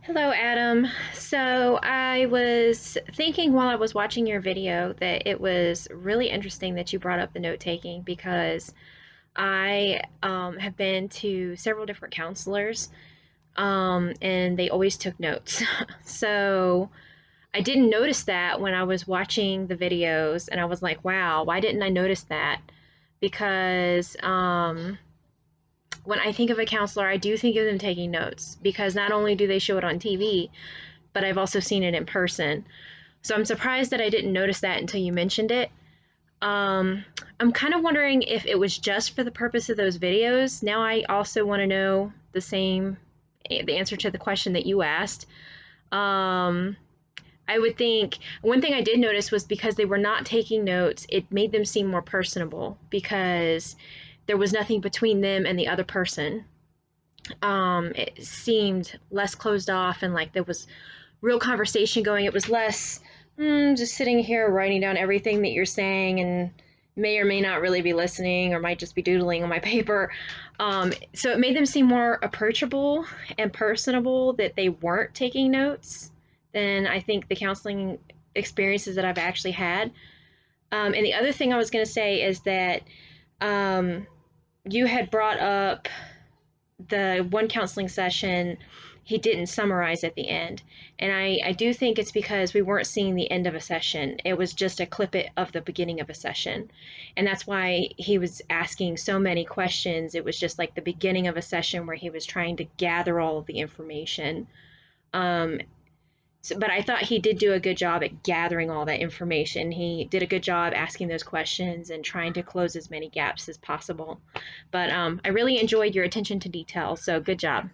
Hello, Adam. So I was thinking while I was watching your video that it was really interesting that you brought up the note taking because I have been to several different counselors and they always took notes. So I didn't notice that when I was watching the videos and I was like, wow, why didn't I notice that? Because when I think of a counselor, I do think of them taking notes because not only do they show it on TV, but I've also seen it in person. So I'm surprised that I didn't notice that until you mentioned it. Um, I'm kind of wondering if it was just for the purpose of those videos. Now I also want to know the answer to the question that you asked. Um, I would think one thing I did notice was because they were not taking notes, it made them seem more personable because there was nothing between them and the other person. It seemed less closed off and like there was real conversation going. It was less just sitting here writing down everything that you're saying and may or may not really be listening or might just be doodling on my paper. So it made them seem more approachable and personable that they weren't taking notes than I think the counseling experiences that I've actually had. And the other thing I was going to say is that um, you had brought up the one counseling session, he didn't summarize at the end. And I do think it's because we weren't seeing the end of a session. It was just a clip of the beginning of a session. And that's why he was asking so many questions. It was just like the beginning of a session where he was trying to gather all of the information. Um, but I thought he did do a good job at gathering all that information. He did a good job asking those questions and trying to close as many gaps as possible. But I really enjoyed your attention to detail, so good job.